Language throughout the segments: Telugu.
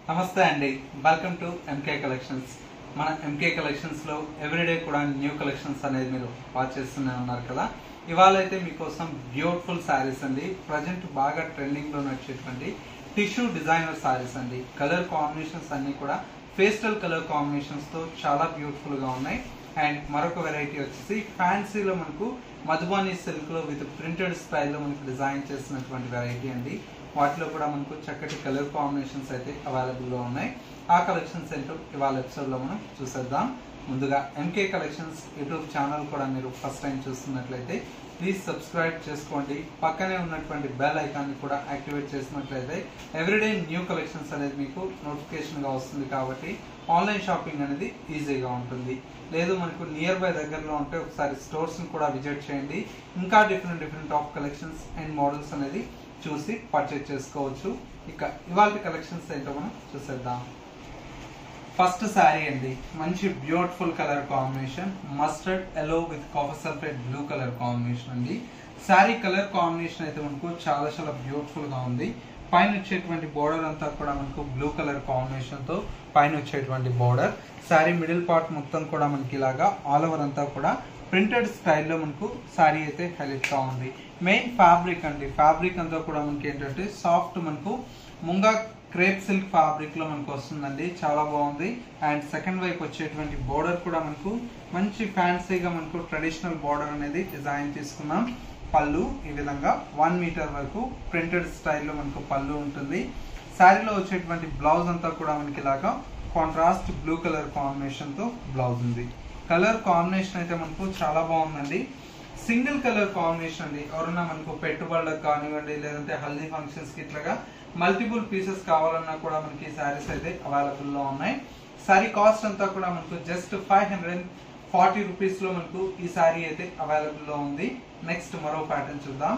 నమస్తే అండి, వెల్కమ్ టు ఎంకే కలెక్షన్స్. మన ఎంకే కలెక్షన్స్ లో ఎవ్రీడే కూడా న్యూ కలెక్షన్స్ అనేది మీరు వాచ్ చేస్తూనే ఉన్నారు కదా. ఇవాళ అయితే మీకోసం బ్యూటిఫుల్ శారీస్ అండి, ప్రజెంట్ బాగా ట్రెండింగ్ లో నడిచేటువంటి టిష్యూ డిజైనర్ శారీస్ అండి. కలర్ కాంబినేషన్స్ అన్ని కూడా పేస్టల్ కలర్ కాంబినేషన్స్ తో చాలా బ్యూటిఫుల్ గా ఉన్నాయి. అండ్ మరొక వెరైటీ వచ్చేసి ఫ్యాన్సీలో మనకు మధుబాని సిల్క్ లో విత్ ప్రింటెడ్ స్టైల్లో మనకు డిజైన్ చేసినటువంటి వెరైటీ అండి. వాటిలో కూడా మనకు చక్కటి కలర్ కాంబినేషన్స్ అయితే అవైలబుల్ గా ఉన్నాయి. ఆ కలెక్షన్స్ ఏంటో ఇవాళ ఎపిసోడ్ లో మనం చూసేద్దాం. ముందుగా ఎంకే కలెక్షన్స్ యూట్యూబ్ ఛానల్ కూడా మీరు ఫస్ట్ టైం చూస్తున్నట్లయితే ప్లీజ్ సబ్స్క్రైబ్ చేసుకోండి. పక్కనే ఉన్నటువంటి బెల్ ఐకాన్ ని కూడా యాక్టివేట్ చేసినట్లయితే ఎవ్రీడే న్యూ కలెక్షన్స్ అనేది మీకు నోటిఫికేషన్ గా వస్తుంది. కాబట్టి ఆన్లైన్ షాపింగ్ అనేది ఈజీగా ఉంటుంది. లేదు మనకు నియర్ బై దగ్గరలో ఉంటే ఒకసారి స్టోర్స్ ని కూడా విజిట్ చేయండి. ఇంకా different of collections and models అనేది చూసి పర్చేజ్ చేసుకోవచ్చు. ఇక ఇవాళ కలెక్షన్స్ ఏంటో మనం చూసేద్దాం. ఫస్ట్ శారీ అండి, మంచి beautiful colour combination mustard yellow with copper sulphate blue colour combination అండి. శారీ కలర్ కాంబినేషన్ అయితే మనకు చాలా బ్యూటిఫుల్ గా ఉంది. పైన వచ్చేటువంటి బోర్డర్ అంతా కూడా మనకు బ్లూ కలర్ కాంబినేషన్ తో పైన వచ్చేటువంటి బోర్డర్. శారీ మిడిల్ పార్ట్ మొత్తం కూడా మనకి ఇలాగా ఆల్ ఓవర్ అంతా కూడా ప్రింటెడ్ స్టైల్లో మనకు శారీ అయితే హైలైట్ గా ఉంది. మెయిన్ ఫ్యాబ్రిక్ అండి, ఫ్యాబ్రిక్ అంతా కూడా మనకి ఏంటంటే సాఫ్ట్ మనకు ముంగా క్రేప్ సిల్క్ ఫ్యాబ్రిక్ లో మనకు వస్తుందండి, చాలా బాగుంది. అండ్ సెకండ్ వైపు వచ్చేటువంటి బోర్డర్ కూడా మనకు మంచి ఫ్యాన్సీగా మనకు ట్రెడిషనల్ బోర్డర్ అనేది డిజైన్ తీసుకున్నాం. పళ్ళు ఈ విధంగా 1 మీటర్ వరకు ప్రింటెడ్ స్టైల్లో మనకు పళ్ళు ఉంటుంది. శారీలో వచ్చేటువంటి బ్లౌజ్ అంతా కూడా మనకి ఇలాగా కాంట్రాస్ట్ బ్లూ కలర్ కాంబినేషన్ తో బ్లౌజ్ ఉంది. కలర్ కాంబినేషన్ అయితే మనకు చాలా బాగుందండి. సింగిల్ కలర్ కాంబినేషన్ అండి. ఎవరన్నా మనకు పెట్టుబడులకు కానివ్వండి, లేదంటే హల్దీ ఫంక్షన్స్ కి ఇట్లాగా మల్టిపుల్ పీసెస్ కావాలన్నా కూడా మనకి శారీస్ అయితే అవైలబుల్ లో ఉన్నాయి. శారీ కాస్ట్ అంతా కూడా మనకు జస్ట్ 540 రూపీస్ లో మనకు ఈ శారీ అయితే అవైలబుల్ లో ఉంది. నెక్స్ట్ మరో ప్యాటర్న్ చూద్దాం.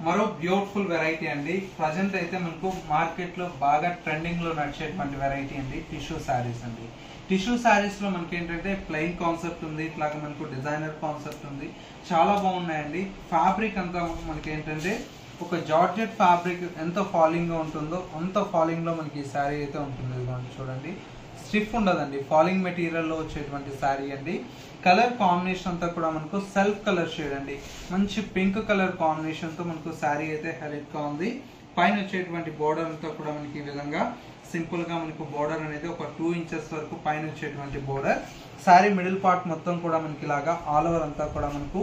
మరో బ్యూటిఫుల్ వెరైటీ అండి, ప్రజెంట్ అయితే మనకు మార్కెట్ లో బాగా ట్రెండింగ్ లో నడిచేటువంటి వెరైటీ అండి టిష్యూ శారీస్ అండి. టిష్యూ శారీస్ లో మనకి ఏంటంటే ప్లెయిన్ కాన్సెప్ట్ ఉంది, ఇట్లాగా మనకు డిజైనర్ కాన్సెప్ట్ ఉంది, చాలా బాగున్నాయండి. ఫ్యాబ్రిక్ అంతా మనకి ఏంటంటే ఒక జార్జెట్ ఫ్యాబ్రిక్ ఎంత ఫాలింగ్ గా ఉంటుందో అంత ఫాలింగ్ లో మనకి ఈ శారీ అయితే ఉంటుంది. చూడండి, స్టిఫ్ ఉండదండి, ఫాలింగ్ మెటీరియల్ లో వచ్చేటువంటి శారీ అండి. కలర్ కాంబినేషన్ అంతా కూడా మనకు సెల్ఫ్ కలర్ షేడ్ అండి, మంచి పింక్ కలర్ కాంబినేషన్ తో మనకు శారీ అయితే హైలైట్ గా ఉంది. పైన వచ్చేటువంటి బోర్డర్ అంతా కూడా మనకి ఈ విధంగా సింపుల్ గా మనకు బోర్డర్ అనేది ఒక 2 ఇంచెస్ వరకు పైన వచ్చేటువంటి బోర్డర్. శారీ మిడిల్ పార్ట్ మొత్తం కూడా మనకి ఇలాగా ఆల్ ఓవర్ అంతా కూడా మనకు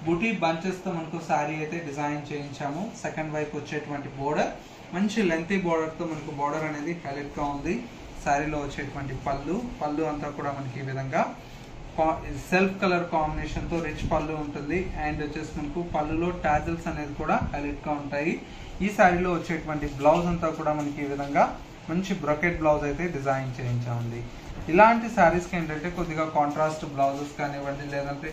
బుటీ బంచెస్ తో మనకు శారీ అయితే డిజైన్ చేయించాము. సెకండ్ వైపు వచ్చేటువంటి బోర్డర్ మంచి లెంతీ బోర్డర్ తో మనకు బోర్డర్ అనేది హైలైట్ గా ఉంది. శారీలో వచ్చేటువంటి పళ్ళు అంతా కూడా మనకి ఈ విధంగా సెల్ఫ్ కలర్ కాంబినేషన్ తో రిచ్ పళ్ళు ఉంటుంది. అండ్ వచ్చేసి మనకు పళ్ళులో టాజిల్స్ అనేది కూడా హైలైట్ గా ఉంటాయి. ఈ శారీలో వచ్చేటువంటి బ్లౌజ్ అంతా కూడా మనకి ఈ విధంగా మంచి బ్రొకెట్ బ్లౌజ్ అయితే డిజైన్ చేయించామండి. ఇలాంటి శారీస్ కి ఏంటంటే కొద్దిగా కాంట్రాస్ట్ బ్లౌజెస్ కానివ్వండి, లేదంటే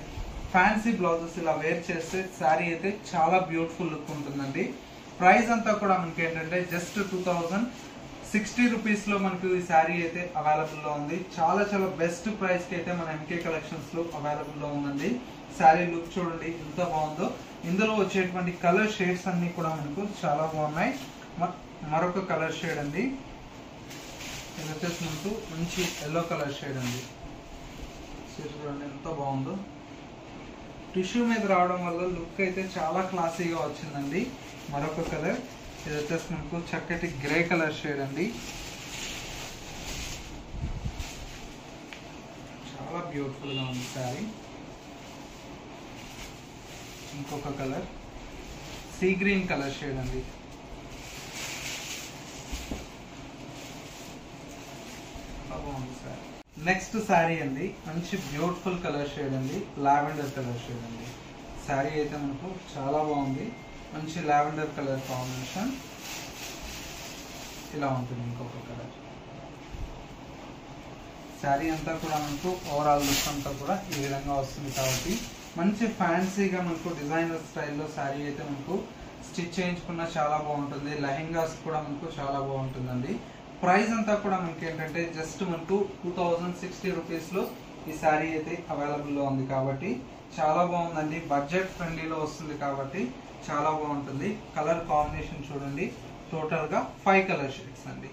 ఫ్యాన్సీ బ్లౌజెస్ ఇలా వేర్ చేస్తే శారీ అయితే చాలా బ్యూటిఫుల్ లుక్ ఉంటుందండి. ప్రైస్ అంతా కూడా మనకి ఏంటంటే జస్ట్ 2060 రూపీస్ లో మనకు ఈ శారీ అయితే అవైలబుల్ లో ఉంది. చాలా బెస్ట్ ప్రైస్ కి అయితే మన ఎంకే కలెక్షన్స్ లో అవైలబుల్ లో ఉందండి. శారీ లుక్ చూడండి ఎంత బాగుందో. ఇందులో వచ్చేటువంటి కలర్ షేడ్స్ అన్ని కూడా మనకు చాలా బాగున్నాయి. మరొక కలర్ షేడ్ అండి, ఇది వచ్చేసి మనకు మంచి ఎల్లో కలర్ షేడ్ అండి. చూడండి ఎంత బాగుందో. టిష్యూ మీద రావడం వల్ల లుక్ అయితే చాలా క్లాసీగా వచ్చిందండి. మరొక కలర్, ఇది వచ్చేసి మనకు చక్కటి గ్రే కలర్ షేడ్ అండి, చాలా బ్యూటిఫుల్ గా ఉంది శారీ. ఇంకొక colour sea green colour shade అండి, బాగుంది శారీ. నెక్స్ట్ శారీ అండి, మంచి బ్యూటిఫుల్ కలర్ షేడ్ అండి, లావెండర్ కలర్ షేడ్ అండి. శారీ అయితే మనకు చాలా బాగుంది, మంచి లావెండర్ కలర్ కాంబినేషన్ ఇలా ఉంటుంది. ఇంకొక కలర్. శారీ అంతా కూడా మనకు ఓవరాల్ లుక్ అంతా కూడా ఈ విధంగా వస్తుంది. కాబట్టి మంచి ఫ్యాన్సీగా మనకు డిజైనర్ స్టైల్లో శారీ అయితే మనకు స్టిచ్ చేయించుకున్న చాలా బాగుంటుంది. లెహెంగాస్ కూడా మనకు చాలా బాగుంటుందండి. ప్రైస్ అంతా కూడా మనకి ఏంటంటే జస్ట్ మనకు 2060 రూపీస్ లో ఈ శారీ అయితే అవైలబుల్ లో ఉంది. కాబట్టి చాలా బాగుందండి, బడ్జెట్ ఫ్రెండ్లీలో వస్తుంది కాబట్టి చాలా బాగుంటుంది. కలర్ కాంబినేషన్ చూడండి, టోటల్ గా 5 కలర్ షేడ్స్ అండి.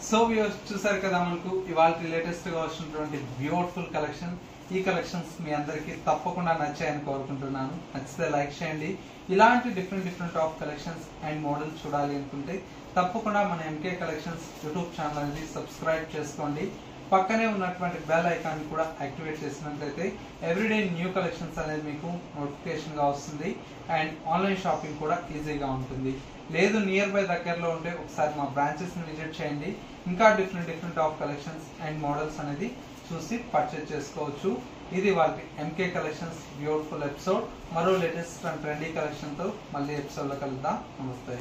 సో వ్యూవర్స్ చూసారు కదా, మనకు ఇవాళ లేటెస్ట్ గా వస్తున్నటువంటి బ్యూటిఫుల్ కలెక్షన్. ఈ కలెక్షన్స్ మీ అందరికి తప్పకుండా నచ్చాయని కోరుకుంటున్నాను. నచ్చితే లైక్ చేయండి. ఇలాంటి different of collections and models చూడాలి అనుకుంటే తప్పకుండా మన ఎంకే కలెక్షన్స్ యూట్యూబ్ ఛానల్ అనేది సబ్స్క్రైబ్ చేసుకోండి. పక్కనే ఉన్నటువంటి బెల్ ఐకాన్ కూడా యాక్టివేట్ చేసినట్లయితే ఎవ్రీడే న్యూ కలెక్షన్స్ అనేది మీకు నోటిఫికేషన్ గా వస్తుంది అండ్ ఆన్లైన్ షాపింగ్ కూడా ఈజీగా ఉంటుంది. లేదు నియర్ బై దగ్గరలో ఉంటే ఒకసారి మా బ్రాంచెస్ ని విజిట్ చేయండి. ఇంకా different of collections and models అనేది చూసి పర్చేజ్ చేసుకోవచ్చు. ఇది వాళ్ళకి ఎంకే కలెక్షన్స్ బ్యూటిఫుల్ ఎపిసోడ్. మరో లేటెస్ట్ అండ్ ట్రెండీ కలెక్షన్ తో మళ్ళీ ఎపిసోడ్ లో కలుద్దాం. నమస్తే.